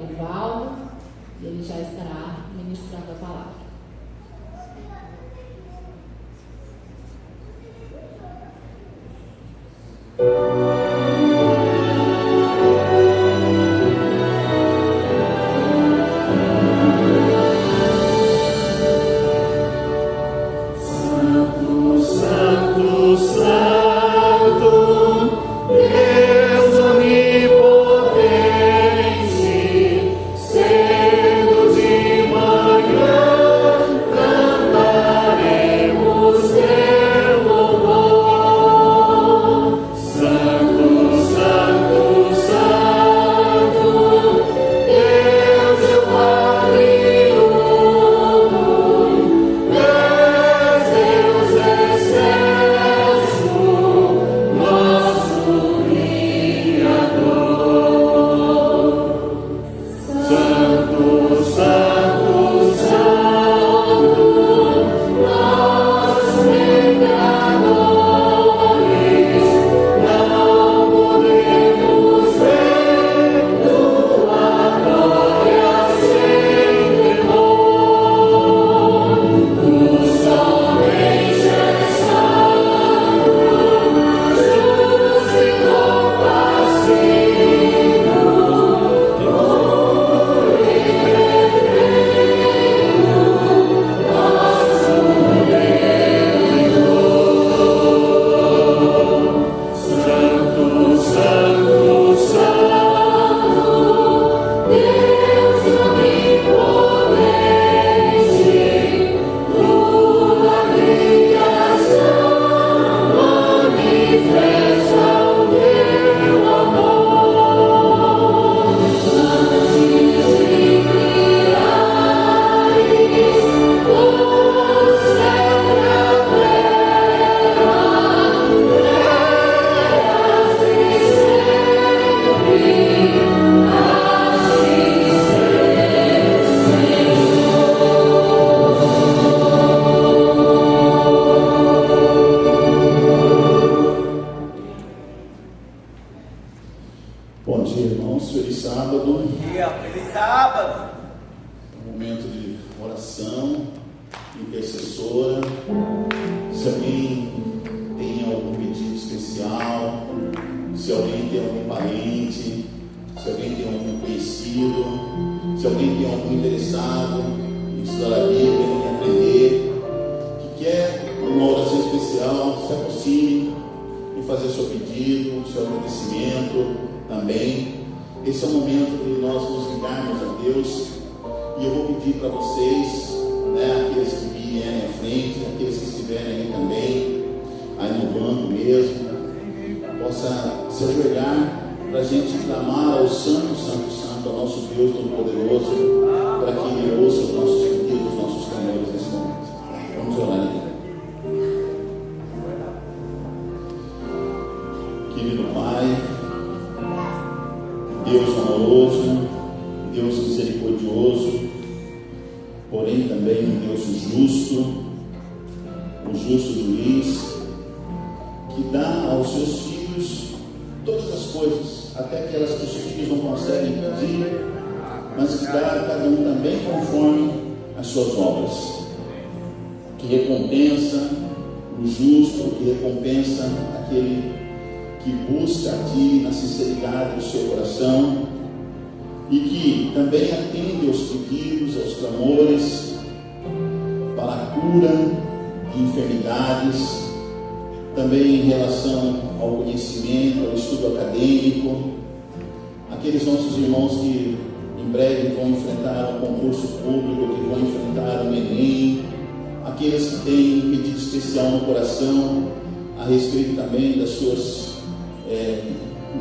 Erivaldo, e ele já estará ministrando a palavra.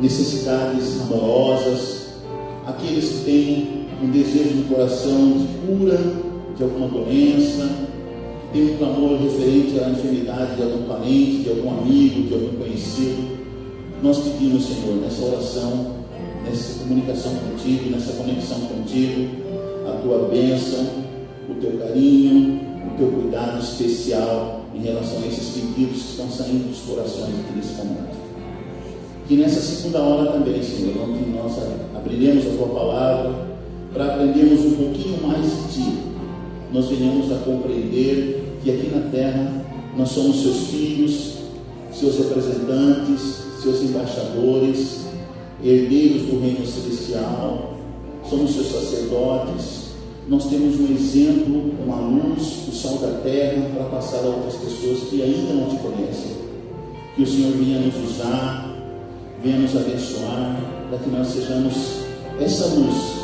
Necessidades amorosas, aqueles que têm um desejo no coração de cura de alguma doença, que tem um clamor referente à enfermidade de algum parente, de algum amigo, de algum conhecido. Nós pedimos, Senhor, nessa oração, nessa comunicação contigo, nessa conexão contigo, a tua bênção, o teu carinho, o teu cuidado especial em relação a esses pedidos que estão saindo dos corações aqui nesse momento. Que nessa segunda hora também, Senhor, onde nós aprendemos a tua palavra, para aprendermos um pouquinho mais de Ti, nós venhamos a compreender que aqui na terra nós somos Seus filhos, Seus representantes, Seus embaixadores, herdeiros do reino celestial, somos Seus sacerdotes. Nós temos um exemplo, uma luz, o sal da terra para passar a outras pessoas que ainda não Te conhecem. Que o Senhor venha nos usar, venha nos abençoar, para que nós sejamos essa luz,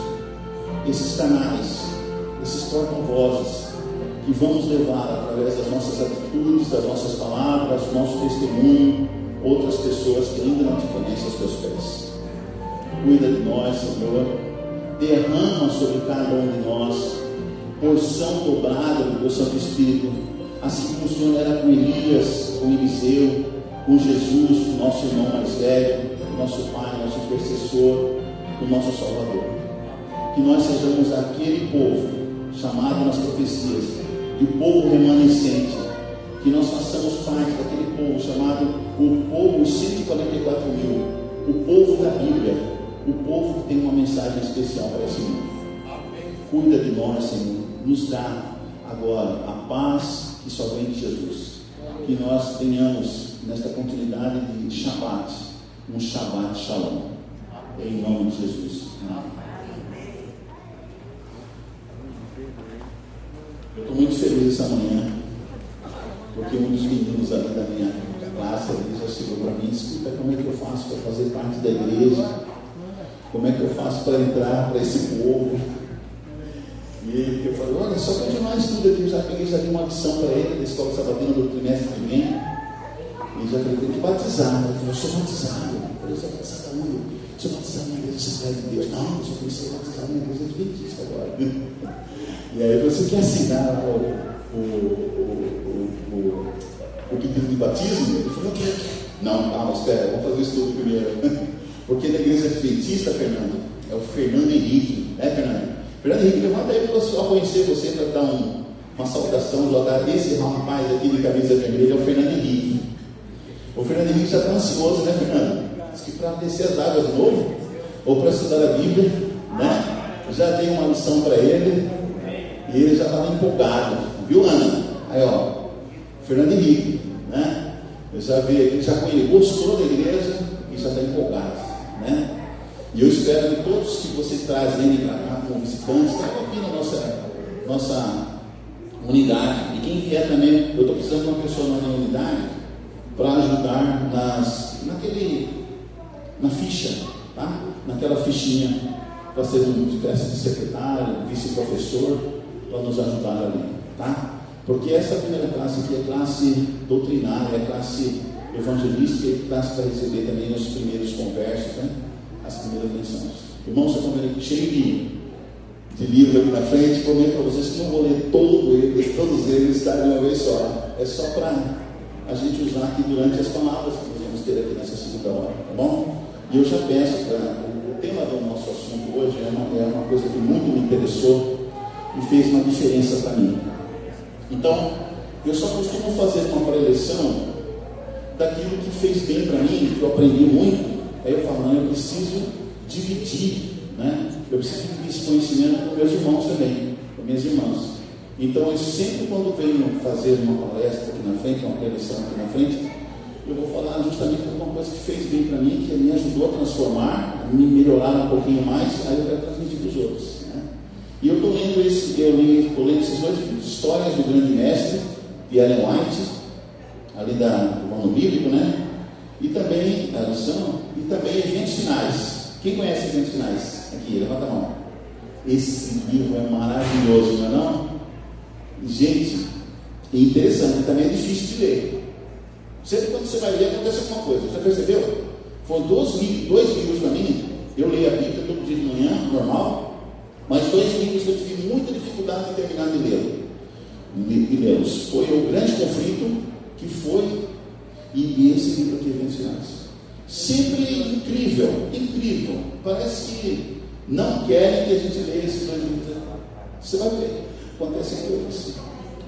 esses canais, esses porta-vozes que vamos levar através das nossas atitudes, das nossas palavras, do nosso testemunho, outras pessoas que ainda não Te conhecem aos Teus pés. Cuida de nós, Senhor, derrama sobre cada um de nós porção dobrada do Teu Santo Espírito, assim como o Senhor era com Elias, com Eliseu, com Jesus, o nosso irmão mais velho, o nosso Pai, nosso intercessor, o nosso Salvador. Que nós sejamos aquele povo chamado nas profecias de povo remanescente, que nós façamos parte daquele povo chamado o povo, os 144 mil, o povo da Bíblia, o povo que tem uma mensagem especial para esse mundo. Cuida de nós, Senhor, nos dá agora a paz que só vem de Jesus, que nós tenhamos nesta continuidade de Shabat, um Shabat Shalom, em nome de Jesus. Amém. Eu estou muito feliz essa manhã, porque um dos meninos ali da minha classe ali já chegou para mim: escuta, como é que eu faço para fazer parte da igreja? Como é que eu faço para entrar para esse povo? E eu falei: olha, só continuar estudo aqui. Eu já peguei, já dei uma lição para ele da escola sabatina do trimestre que vem. E já falei: tem que batizar. Ele falou: eu sou batizado. Eu falei: você é batizado aonde? Eu sou batizado na igreja Assembleia de Deus. Não, eu só comecei a batizar na igreja adventista agora. E aí você quer assinar o pedido de batismo? Ele falou: eu quero. Não, calma, espera, vamos fazer o estudo primeiro. Porque na igreja adventista, Fernando, é o Fernando Henrique, né, Fernando? Fernando Henrique, levanta aí para eu conhecer você, para dar uma saudação. Esse rapaz aqui de camisa vermelha é o Fernando Henrique. O Fernando Henrique já está ansioso, né, Fernando? Diz que para descer as águas de novo, ou para estudar a Bíblia, né? Já dei uma lição para ele, e ele já estava empolgado, viu, Ana? Aí, ó, Fernando Henrique, né? Eu já vi aqui, já com ele, gostou da igreja e já está empolgado, né? E eu espero que todos que vocês trazem para cá como visitantes, tragam aqui na nossa unidade. E quem vier também, eu estou precisando de uma pessoa na minha unidade para ajudar na ficha, tá? Naquela fichinha, para ser uma espécie de secretário, vice-professor, para nos ajudar ali, tá? Porque essa primeira classe aqui é classe doutrinária, é classe evangelística e classe para receber também os primeiros conversos, né? As primeiras menções. Irmãos, você está vendo cheio de livros aqui na frente. Prometo para vocês que não vou ler todos eles de uma vez só. É só para a gente usar aqui durante as palavras que nós vamos ter aqui nessa segunda hora, tá bom? E eu já peço o tema do nosso assunto hoje é uma coisa que muito me interessou e fez uma diferença para mim. Então, eu só costumo fazer uma preleção daquilo que fez bem para mim, que eu aprendi muito. Aí eu falo: não, eu preciso dividir, né? Eu preciso dividir esse conhecimento com meus irmãos também, com minhas irmãs. Então, eu sempre, quando venho fazer uma palestra aqui na frente, uma preleção aqui na frente, eu vou falar justamente de uma coisa que fez bem para mim, que me ajudou a transformar, a me melhorar um pouquinho mais, aí eu quero transmitir para os outros, né? E eu estou lendo esses dois livros: Histórias do Grande Mestre, de Ellen White, ali do ano bíblico, né? E também a lição, e também Eventos Finais. Quem conhece Eventos Finais? Aqui, levanta a mão. Esse livro é maravilhoso, não é não? Gente, é interessante, também é difícil de ler. Sempre quando você vai ler, acontece alguma coisa. Já percebeu? Foram dois livros para mim. Eu leio a Bíblia todo dia de manhã, normal, mas 2 livros que eu tive muita dificuldade de terminar de lê-los. Foi o Grande Conflito, que foi, e esse livro aqui, Eventos Finais. Sempre incrível. Parece que não querem que a gente leia esses 2 livros. Você vai ver, acontecem coisas.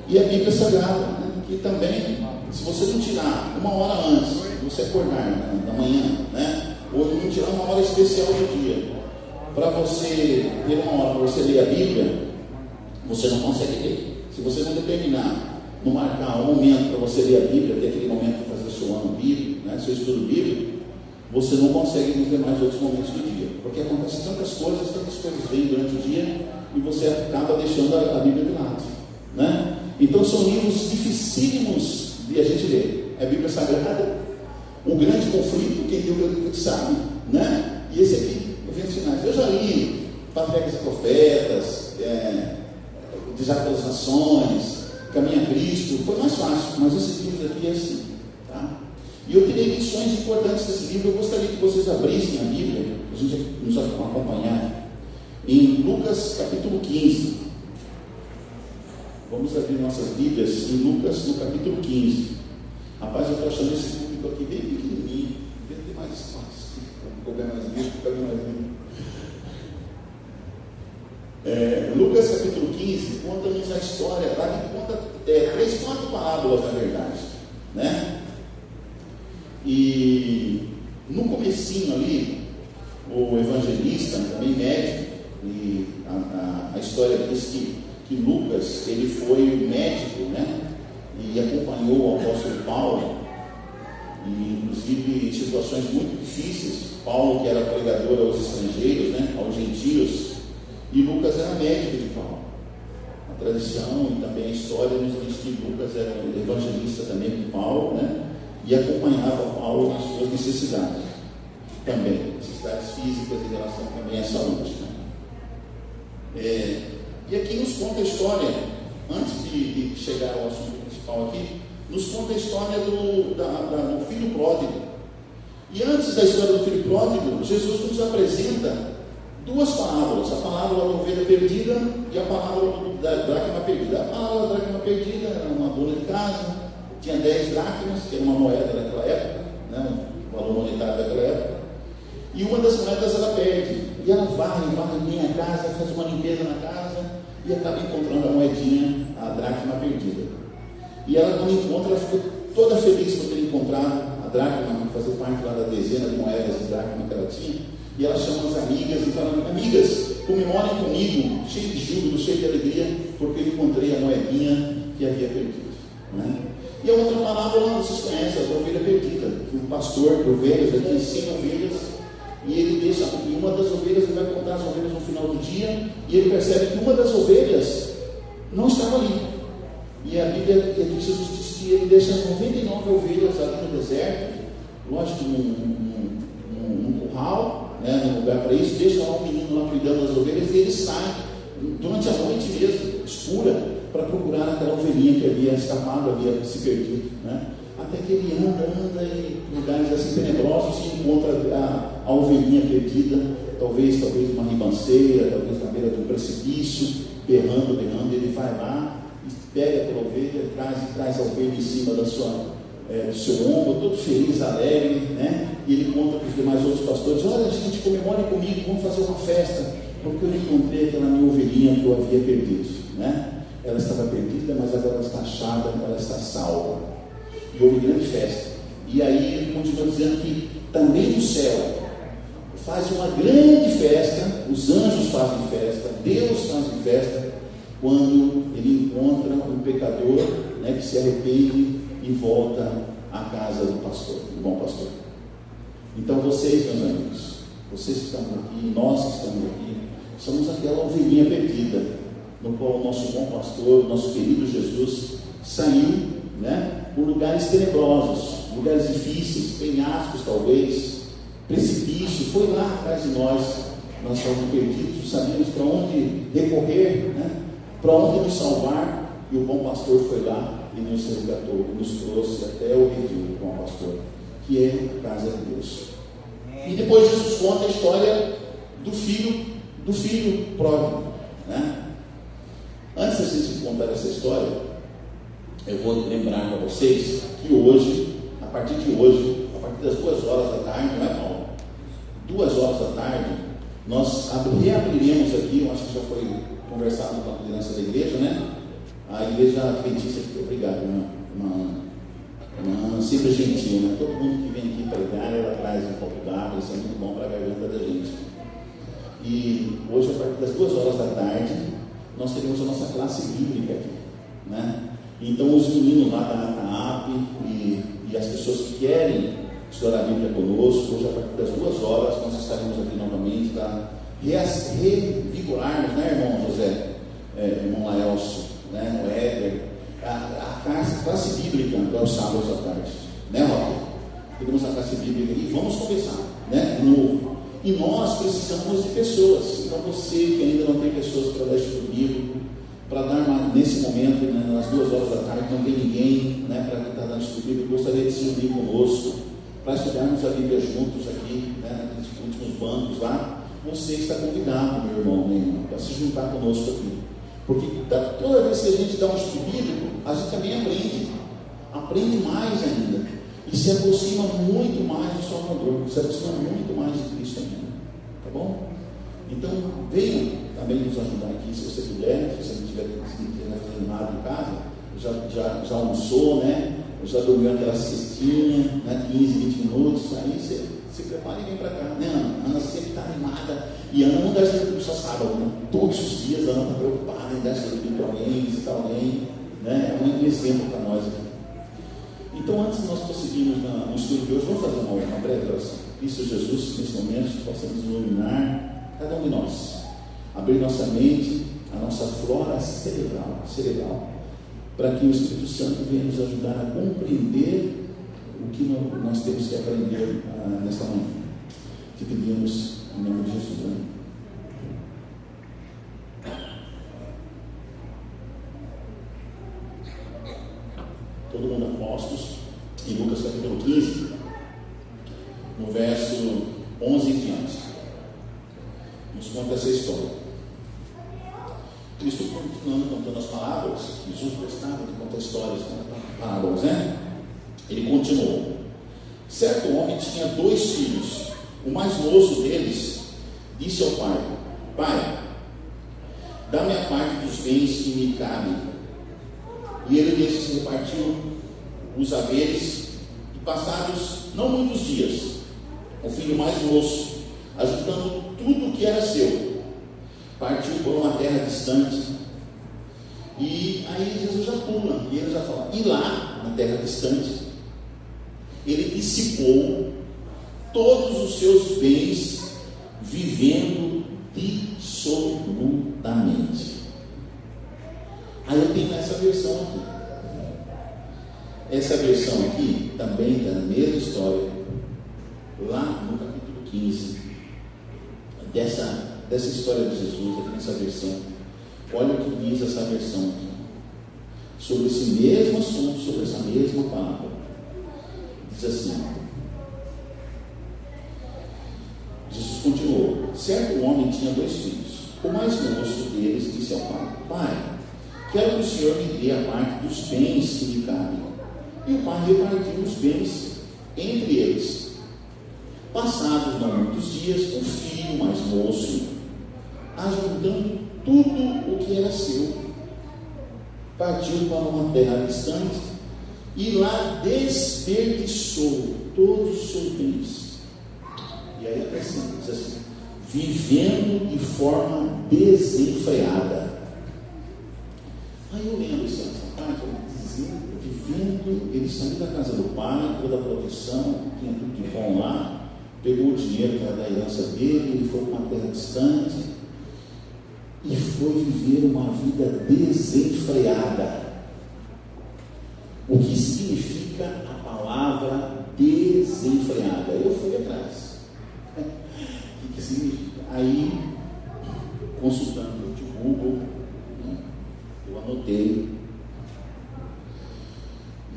E a Bíblia Sagrada, né? Que também, se você não tirar 1 hora antes de você acordar, né, da manhã, né? Ou não tirar 1 hora especial do dia, para você ter uma hora para você ler a Bíblia, você não consegue ler. Se você não determinar, não marcar um momento para você ler a Bíblia, ter aquele momento para fazer o seu ano bíblico, né, seu estudo bíblico, você não consegue nos demais outros momentos do dia, porque acontecem tantas coisas vêm durante o dia e você acaba deixando a Bíblia de lado, né? Então são livros dificílimos de a gente ler. A Bíblia Sagrada, um grande conflito, quem leu o livro sabe, né? E esse aqui, Eventos Finais, eu já li Patriarcas e Profetas, Desafio das Nações, Caminho a Cristo, foi mais fácil, mas esses livros aqui é assim, tá? E eu tirei lições importantes desse livro. Eu gostaria que vocês abrissem a Bíblia, a gente nos acompanhar, em Lucas capítulo 15. Vamos abrir nossas Bíblias em Lucas, no capítulo 15. Rapaz, eu estou achando esse público aqui bem pequenininho, deve ter mais espaço, para mais livro, para mais livro. Lucas capítulo 15 conta-nos a história, tá? Que conta 4 parábolas, na verdade, né? E no comecinho ali, o evangelista, também médico, e a história diz que Lucas, ele foi médico, né? E acompanhou o apóstolo Paulo, e inclusive em situações muito difíceis. Paulo, que era pregador aos estrangeiros, né? Aos gentios, e Lucas era médico de Paulo. A tradição e também a história nos diz que Lucas era evangelista também de Paulo, né? E acompanhava Paulo nas suas necessidades, também, necessidades físicas em relação também à saúde, né? E aqui nos conta a história, antes de chegar ao assunto principal aqui, nos conta a história do filho pródigo. E antes da história do filho pródigo, Jesus nos apresenta 2 parábolas, a parábola da ovelha perdida e a parábola da dracma perdida. A parábola da dracma perdida era uma dona de casa, tinha 10 dracmas, que era uma moeda daquela época, né, o valor monetário daquela época, e uma das moedas ela perde, e ela varre minha casa, faz uma limpeza na casa, e acaba encontrando a moedinha, a dracma perdida. E ela, quando encontra, ela fica toda feliz por ter encontrado a dracma, que fazia parte lá da dezena de moedas de dracma que ela tinha, e ela chama as amigas e fala: amigas, comemorem comigo, cheio de júbilo, cheio de alegria, porque eu encontrei a moedinha que havia perdido, né? E a outra parábola vocês conhecem, a ovelha perdida, que um pastor de ovelhas, ele tem 100 ovelhas, e ele deixa, e uma das ovelhas, ele vai contar as ovelhas no final do dia, e ele percebe que uma das ovelhas não estava ali. E a Bíblia, Jesus diz que ele deixa as 99 ovelhas ali no deserto, lógico, num curral, né, num lugar para isso, deixa lá um menino lá cuidando das ovelhas, e ele sai durante a noite mesmo, escura, para procurar aquela ovelhinha que havia escapado, havia se perdido, né? Até que ele anda em lugares assim tenebrosos e encontra a ovelhinha perdida, talvez uma ribanceira, talvez na beira de um precipício, berrando, ele vai lá e pega aquela ovelha, traz a ovelha em cima do seu ombro, todo feliz, alegre, né? E ele conta para os demais outros pastores: olha, gente, comemore comigo, vamos fazer uma festa, porque eu encontrei aquela minha ovelhinha que eu havia perdido, né? Ela estava perdida, mas agora ela está achada, ela está salva. E houve grande festa. E aí ele continua dizendo que também no céu faz uma grande festa, os anjos fazem festa, Deus faz festa, quando ele encontra um pecador, né, que se arrepende e volta à casa do pastor, do bom pastor. Então vocês, meus amigos, vocês que estão aqui, nós que estamos aqui, somos aquela ovelhinha perdida, no qual o nosso bom pastor, o nosso querido Jesus, saiu, né, por lugares tenebrosos, lugares difíceis, penhascos talvez, precipício, foi lá atrás de nós estávamos perdidos, sabíamos para onde recorrer, né, para onde nos salvar, e o bom pastor foi lá e nos resgatou, nos trouxe até o redil do bom pastor, que é a casa de Deus. E depois Jesus conta a história do filho pródigo, né? Antes da gente contar essa história, eu vou lembrar para vocês que hoje, a partir das 2 horas da tarde, não é, Paulo? 2 horas da tarde, nós reabriremos aqui, eu acho que já foi conversado com a liderança da igreja, né? A igreja adventista, obrigado, uma sempre gentil, né? Todo mundo que vem aqui pregar, ela traz um copo d'água, isso é muito bom para a garganta da gente. E hoje, a partir das 2 horas da tarde, nós teremos a nossa classe bíblica aqui, né? Então, os meninos lá da ATAP e as pessoas que querem estudar a Bíblia conosco, hoje, a partir das 2 horas, nós estaremos aqui novamente para revigorarmos, né, irmão José, irmão Laelso, né, o Éder, a classe bíblica aos sábados à tarde, né, Roque? Teremos a classe bíblica e vamos começar, né, de novo. E nós precisamos de pessoas. Então, você que ainda não tem pessoas para dar estudo bíblico, para dar nesse momento, né, nas 2 horas da tarde, não tem ninguém, né, para estar dando estudo bíblico, gostaria de se unir conosco para estudarmos a Bíblia juntos aqui, né, naqueles últimos bancos lá. Você está convidado, meu irmão, minha irmã, para se juntar conosco aqui. Porque toda vez que a gente dá um estudo bíblico, a gente também aprende mais ainda. E se aproxima muito mais do Salvador, se aproxima muito mais de Cristo ainda. Tá bom? Então, venham também nos ajudar aqui, se você puder, se você não estiver fazendo nada em casa, já almoçou, né? Já dormiu aquela cestinha, né? 15, 20 minutos, aí você se prepara e vem para cá, né, Ana? Ana sempre está animada, e Ana não dá estudo só sábado, né? Todos os dias a Ana está preocupada em dar estudo para alguém, visitar alguém, né? É um exemplo para nós aqui. Então, antes de nós prosseguirmos no estudo de hoje, vamos fazer uma breve oração. Cristo Jesus, nesse momento, possamos iluminar cada um de nós, abrir nossa mente, a nossa flora cerebral, para que o Espírito Santo venha nos ajudar a compreender o que nós temos que aprender nesta manhã. Que pedimos em nome de Jesus. Amém. Todo mundo a postos, em Lucas capítulo 15, no verso 11 em diante, nos conta essa história. Cristo continuando contando as parábolas, Jesus gostava de contar histórias, parábolas, né? Ele continuou. Certo homem tinha 2 filhos. O mais moço deles disse ao pai: Pai, dá-me a parte dos bens que me cabem. E ele lhes repartiu os haveres, e passados não muitos dias, o filho mais moço, ajuntando tudo o que era seu, partiu por uma terra distante. E aí Jesus já pula, e ele já fala, e lá, na terra distante, ele dissipou todos os seus bens, vivendo dissolutamente. Aí eu tenho essa versão aqui. Essa versão aqui também está na mesma história, lá no capítulo 15, dessa história de Jesus, aqui nessa versão. Olha o que diz essa versão aqui, sobre esse mesmo assunto, sobre essa mesma palavra. Diz assim: Jesus continuou. Certo homem tinha 2 filhos. O mais moço deles disse ao pai: Pai, quero que o Senhor me dê a parte dos bens que me cabem. E o pai repartiu os bens entre eles. Passados não muitos dias, o filho mais moço, ajuntando tudo o que era seu, partiu para uma terra distante e lá desperdiçou todos os seus bens. E aí acrescenta, diz assim: vivendo de forma desenfreada. Aí eu lembro essa parte, vivendo, ele saiu da casa do pai, toda a proteção, tinha tudo de bom lá, pegou o dinheiro que era da herança dele, ele foi para uma terra distante e foi viver uma vida desenfreada. O que significa a palavra desenfreada? Eu fui atrás. O que significa? Aí, consultando o Google, eu anotei,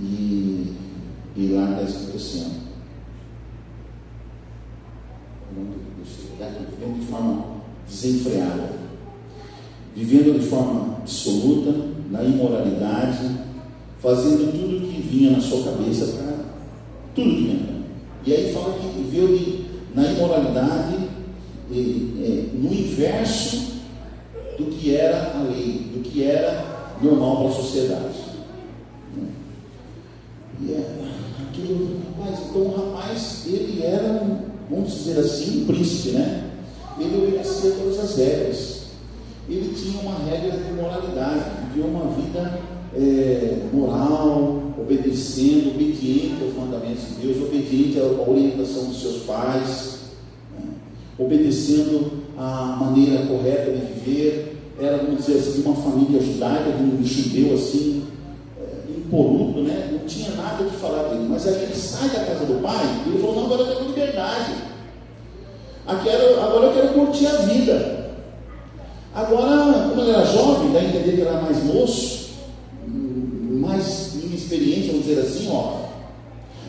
e lá está escrito assim: vivendo de forma desenfreada, vivendo de forma dissoluta, na imoralidade, fazendo tudo o que vinha na sua cabeça, para tudo que vinha. E aí fala que viveu na imoralidade, no inverso do que era a lei, do que era normal para a sociedade. E aquilo, rapaz, então o rapaz, ele era, vamos dizer assim, um príncipe, né? ele obedecia todas as regras. Ele tinha uma regra de moralidade, vivia uma vida moral, obedecendo, obediente aos mandamentos de Deus, obediente à orientação dos seus pais, né? Obedecendo a maneira correta de viver. Era, vamos dizer assim, uma família judaica, de um judeu assim, impoluto, né? Não tinha nada de falar dele. Mas aí ele sai da casa do pai e ele falou: não, agora eu quero liberdade. Agora eu quero curtir a vida. Agora, como ele era jovem, daí entender que ele era mais moço, mais inexperiente, vamos dizer assim,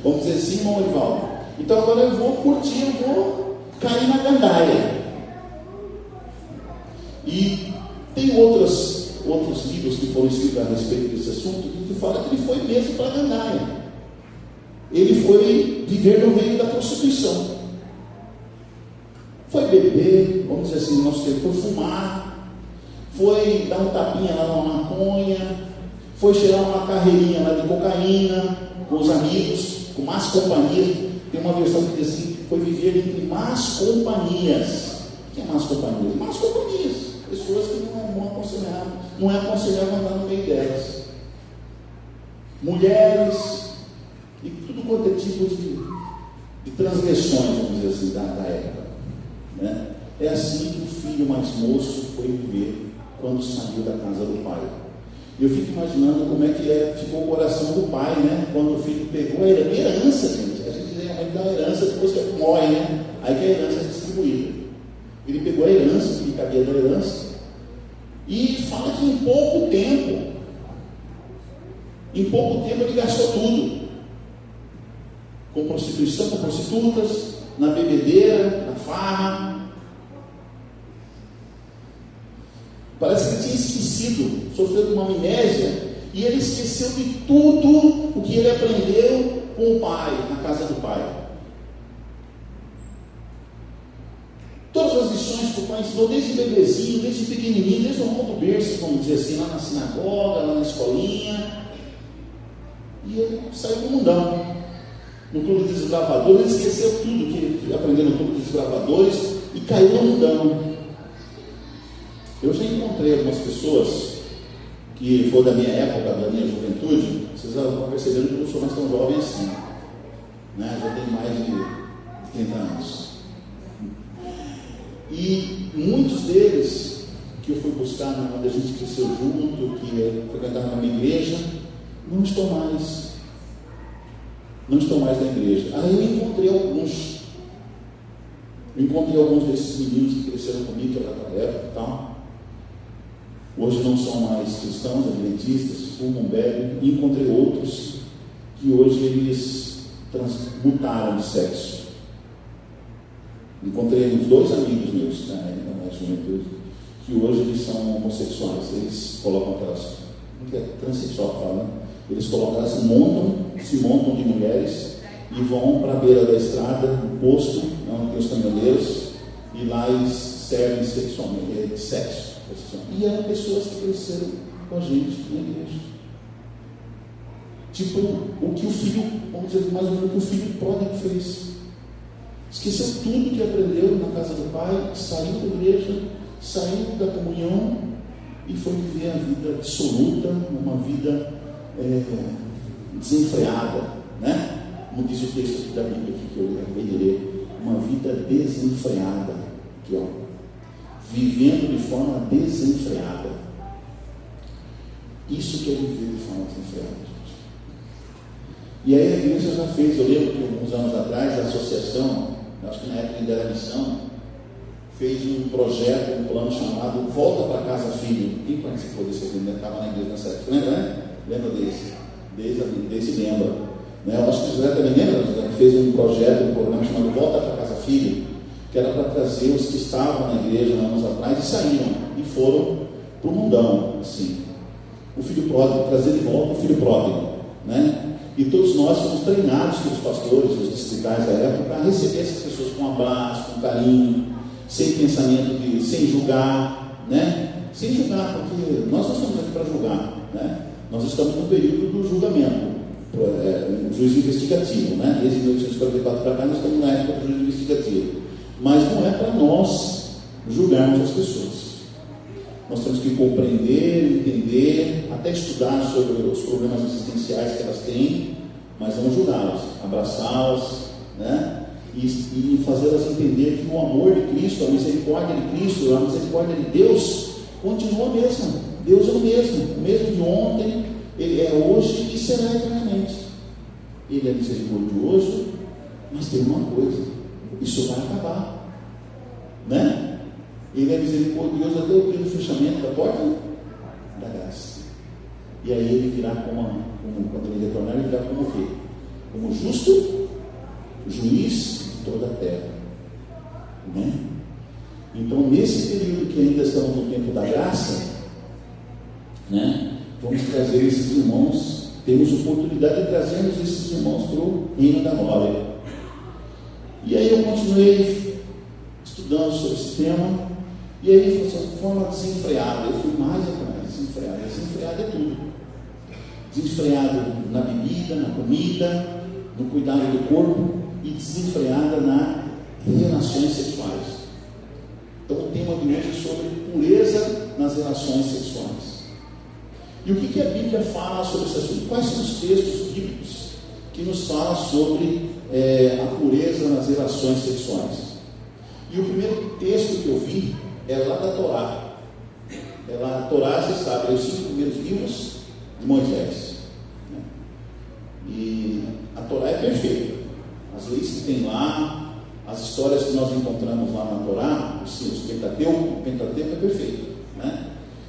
vamos dizer assim, irmão Orivaldo. Então agora eu vou curtir, eu vou cair na gandaia. E tem outros livros que foram escritos a respeito desse assunto, que falam que ele foi mesmo para a gandaia. Ele foi viver no meio da prostituição. Foi beber, vamos dizer assim, no nosso tempo, foi fumar, foi dar um tapinha lá na maconha, foi cheirar uma carreirinha lá de cocaína com os amigos, com más companhias. Tem uma versão que diz assim: foi viver entre más companhias. O que é más companhias? Más companhias, pessoas que não é aconselhável andar no meio delas. Mulheres e tudo quanto é tipo de transgressões, vamos dizer assim, da época, né? É assim que o filho mais moço foi viver quando saiu da casa do pai. Eu fico imaginando como é que ficou o coração do pai, né? Quando o filho pegou a herança, gente. A gente geralmente dá a herança depois que morre, né? Aí que a herança é distribuída. Ele pegou a herança, que cabia da herança, e fala que em pouco tempo ele gastou tudo. Com prostituição, com prostitutas, na bebedeira, na farra. Parece que ele tinha esquecido, sofrendo uma amnésia, e ele esqueceu de tudo o que ele aprendeu com o pai, na casa do pai. Todas as lições que o pai ensinou, desde bebezinho, desde pequenininho, desde o ramo do berço, vamos dizer assim, lá na sinagoga, lá na escolinha. E ele saiu do mundão. No clube dos desbravadores, ele esqueceu tudo que ele aprendeu no clube dos desbravadores e caiu no mundão. Eu já encontrei algumas pessoas que foram da minha época, da minha juventude. Vocês vão percebendo que eu não sou mais tão jovem assim, né? Já tenho mais de 30 anos. E muitos deles que eu fui buscar onde a gente cresceu junto, que frequentaram na minha igreja, não estão mais na igreja. Aí eu encontrei alguns desses meninos que cresceram comigo, que era daquela época e tal. Hoje não são mais cristãos, adventistas, fumam, bebem. E encontrei outros que hoje eles transmutaram de sexo. Encontrei uns 2 amigos meus na juventude, que hoje eles são homossexuais. Eles colocam aquelas, que é transexual que fala, né? Eles colocam, se montam de mulheres e vão para a beira da estrada, no posto, onde tem os caminhoneiros, e lá eles servem sexualmente, de sexo. E eram pessoas que cresceram com a gente na igreja. Tipo, o que o filho, vamos dizer mais ou menos, o que o filho pródigo fez. Esqueceu tudo que aprendeu na casa do pai, saiu da igreja, saiu da comunhão e foi viver a vida dissoluta, uma vida desenfreada, né? Como diz o texto aqui da Bíblia, que eu acabei de ler, uma vida desenfreada, aqui, ó, vivendo de forma desenfreada. Isso que é viver de forma desenfreada, gente. E aí a igreja já fez, eu lembro que alguns anos atrás, a associação, acho que na época ainda era missão, fez um projeto, um plano chamado Volta para Casa Filho. Quem participou desse evento? Estava na igreja nessa época, lembra, né? Lembra desse lembra, né? Eu acho que o José também lembra, José, fez um projeto, um programa chamado Volta para Casa Filho, que era para trazer os que estavam na igreja anos atrás e saíram, e foram para o mundão, assim. O filho pródigo, trazer de volta o filho pródigo, né? E todos nós fomos treinados pelos pastores, os distritais da época, para receber essas pessoas com um abraço, com carinho, sem pensamento sem julgar, né? Sem julgar, porque nós não estamos aqui para julgar, né? Nós estamos no período do julgamento, juízo investigativo, né? Desde 1844 para cá nós estamos na época do juízo investigativo. Mas não é para nós julgarmos as pessoas. Nós temos que compreender, entender, até estudar sobre os problemas existenciais que elas têm, mas não julgá-las, abraçá-las, né? E fazê-las entender que o amor de Cristo, a misericórdia de Cristo, a misericórdia de Deus continua a mesma. Deus é o mesmo de ontem, Ele é hoje e será eternamente. Ele é misericordioso, mas tem uma coisa: isso vai acabar, né? Ele é misericordioso até o dia do fechamento da porta da graça. E aí ele virá quando ele retornar, ele virá como o quê? Como justo juiz de toda a terra, né? Então, nesse período que ainda estamos no tempo da graça, né, vamos trazer esses irmãos, temos oportunidade de trazermos esses irmãos para o reino da glória. E aí eu continuei estudando sobre esse tema, e aí foi de forma desenfreada. Eu fui mais atrás, desenfreada. Desenfreada é tudo. Desenfreada na bebida, na comida, no cuidado do corpo, e desenfreada nas relações sexuais. Então o tema de hoje é sobre pureza nas relações sexuais. E o que a Bíblia fala sobre esse assunto? Quais são os textos bíblicos que nos falam sobre a pureza nas relações sexuais? E o primeiro texto que eu vi é lá da Torá. A Torá, você sabe, é os 5 primeiros livros de Moisés, né? E a Torá é perfeita. As leis que tem lá, as histórias que nós encontramos lá na Torá, o Pentateuco é perfeito, né?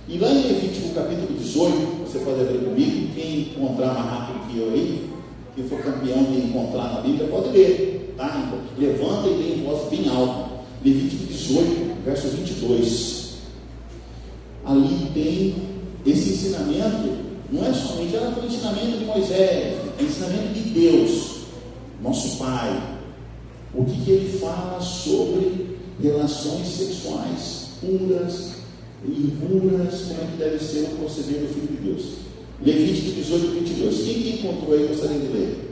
E lá em Levítico capítulo 18, você pode abrir comigo, quem encontrar mais rápido que eu aí, quem for campeão de encontrar na Bíblia, pode ler, tá? Então, levanta e lê em voz bem alta. Levítico 18, verso 22. Ali tem esse ensinamento, não é somente o ensinamento de Moisés, é o ensinamento de Deus, nosso Pai. O que ele fala sobre relações sexuais puras e impuras, como é que deve ser o proceder do Filho de Deus. Levítico 18, 22. Quem encontrou aí gostaria de ler?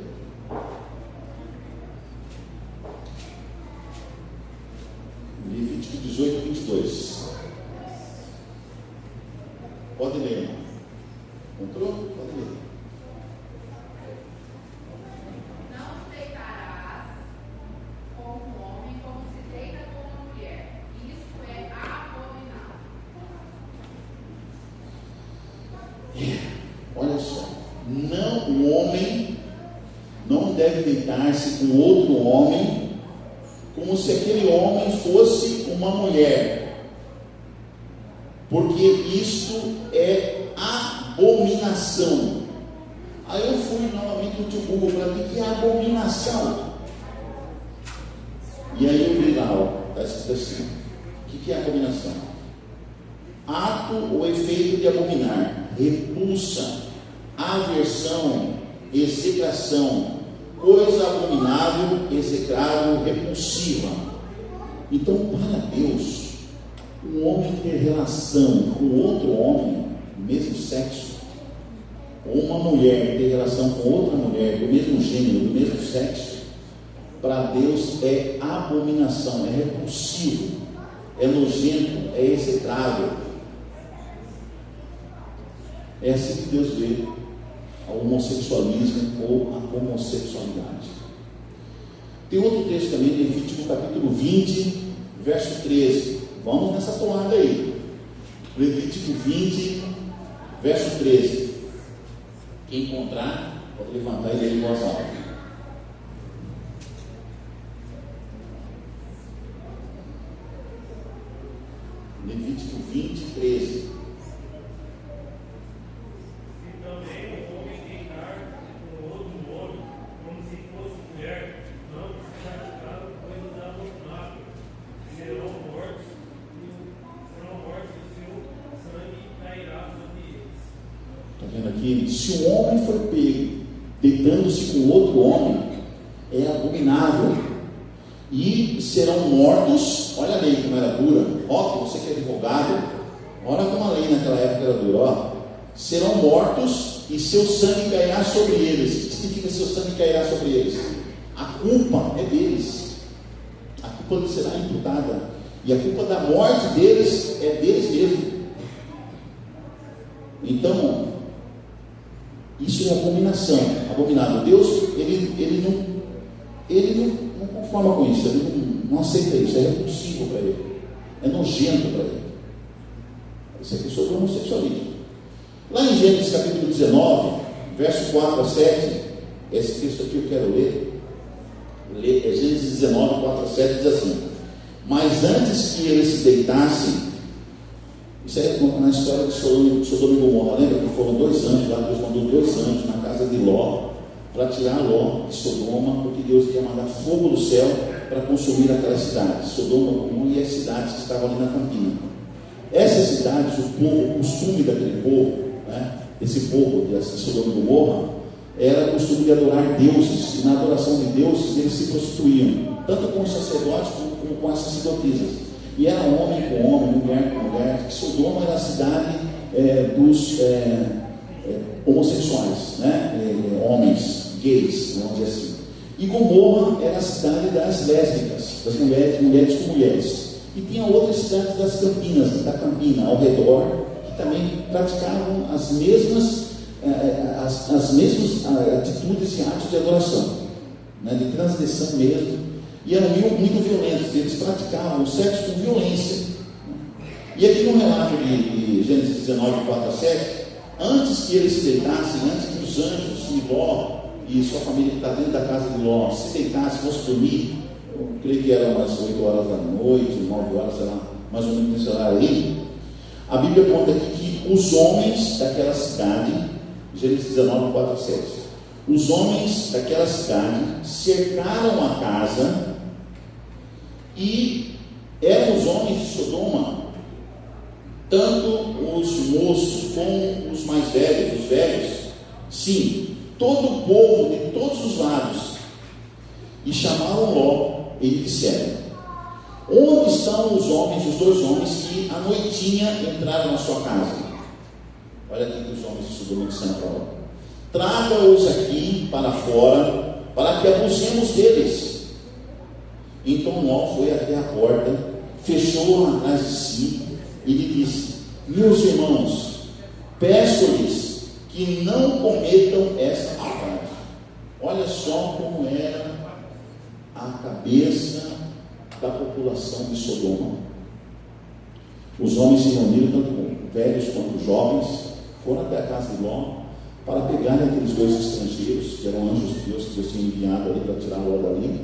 Levítico 18, 22. Pode ler. Encontrou? Pode ler. Não te deitarás com um homem como se deita com uma mulher. Isso é abominável. Olha só. O homem não deve deitar-se com outro homem como se aquele homem fosse uma mulher, porque isto é abominação. Aí eu fui novamente no tio Google para ver o que é abominação. E aí eu vi lá, está escrito assim: o que é abominação? Ato ou efeito de abominar, repulsa, aversão, execração, coisa abominável, execrável, repulsiva. Então, para Deus, um homem ter relação com outro homem do mesmo sexo, ou uma mulher ter relação com outra mulher do mesmo gênero, do mesmo sexo, para Deus é abominação, é repulsivo, é nojento, é execrável. É assim que Deus vê o homossexualismo ou a homossexualidade. Tem outro texto também, Levítico capítulo 20, verso 13. Vamos nessa toada aí. Levítico 20, verso 13. Quem encontrar, pode levantar e ler em voz alta. Levítico 20, 13. Se um homem for pego deitando-se com outro homem, é abominável, e serão mortos. Olha a lei como era dura. Ó, você que é advogado, olha como a lei naquela época era dura. Ó, serão mortos e seu sangue cairá sobre eles. O que significa seu sangue cairá sobre eles? A culpa é deles, a culpa lhe será imputada. E a culpa da morte deles é deles mesmos. Então, isso é abominação, abominável. Deus, ele não conforma com isso, ele não aceita isso, é repulsivo para ele, é nojento para ele. Isso aqui é sobre o homossexualismo. Lá em Gênesis capítulo 19, verso 4 a 7, esse texto aqui eu quero ler. É Gênesis 19, 4 a 7, diz assim: mas antes que eles se deitassem, isso é na história de Sodoma e Gomorra, lembra que foram 2 anjos lá, Deus mandou 2 anjos na casa de Ló, para tirar Ló de Sodoma, porque Deus ia mandar fogo do céu para consumir aquelas cidades, Sodoma, Gomorra e as cidades que estavam ali na campina. Essas cidades, o costume daquele povo, né, esse povo de Sodoma e Gomorra, era o costume de adorar deuses, e na adoração de deuses eles se prostituíam, tanto com os sacerdotes como com as sacerdotisas. E era homem com homem, mulher com mulher. Sodoma era a cidade dos homossexuais, né? Homens, gays, vamos dizer assim. E Gomorra era a cidade das lésbicas, das mulheres com mulheres. E tinha outras cidades das campinas, da campina ao redor, que também praticavam as mesmas atitudes e atos de adoração, né? De transgressão mesmo. E eram muito violentos, eles praticavam o sexo com violência. E aqui no relato de Gênesis 19, 4 a 7, antes que eles se deitassem, antes que os anjos de Ló e sua família que está dentro da casa de Ló se deitassem, fossem dormir, eu creio que eram umas 8 horas da noite, 9 horas, sei lá, mais ou menos nesse horário aí, a Bíblia conta aqui que os homens daquela cidade, Gênesis 19, 4 a 7, os homens daquela cidade cercaram a casa, e eram os homens de Sodoma, tanto os moços como os mais velhos, os velhos, sim, todo o povo de todos os lados, e chamaram Ló e lhe disseram: onde estão os homens, os 2 homens que à noitinha entraram na sua casa? Olha aqui que os homens de Sodoma disseram para Ló: traga-os aqui para fora, para que abusemos deles. Então Ló foi até a porta, fechou-a atrás de si e lhe disse: meus irmãos, peço-lhes que não cometam essa maldade. Olha só como era a cabeça da população de Sodoma. Os homens se reuniram, tanto velhos quanto jovens, foram até a casa de Ló para pegarem aqueles 2 estrangeiros, que eram anjos de Deus, que Deus tinha enviado ali para tirar Ló dali,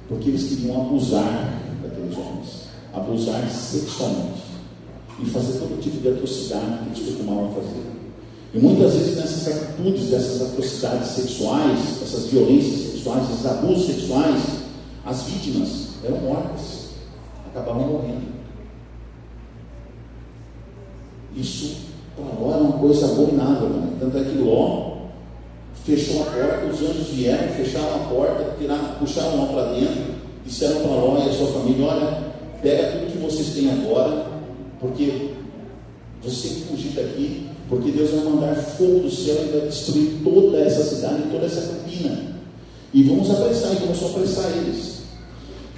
porque eles queriam abusar daqueles homens, abusar sexualmente e fazer todo tipo de atrocidade que eles costumavam fazer. E muitas vezes nessas atitudes, dessas atrocidades sexuais, essas violências sexuais, esses abusos sexuais, as vítimas eram mortas, acabavam morrendo. Isso para Ló era uma coisa abominável, né? Tanto é que Ló fechou a porta, os anjos vieram, fecharam a porta, puxaram Ló para dentro, disseram para Ló e a sua família: olha, pega tudo que vocês têm agora, porque vocês têm que fugir daqui, porque Deus vai mandar fogo do céu e vai destruir toda essa cidade, toda essa campina, e vamos apressar. E começou a apressar eles.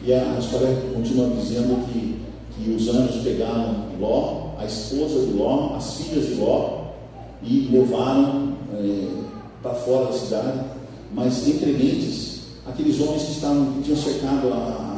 E a história continua dizendo que os anjos pegaram Ló, a esposa de Ló, as filhas de Ló, e levaram para fora da cidade. Mas entre mentes, aqueles homens que tinham cercado a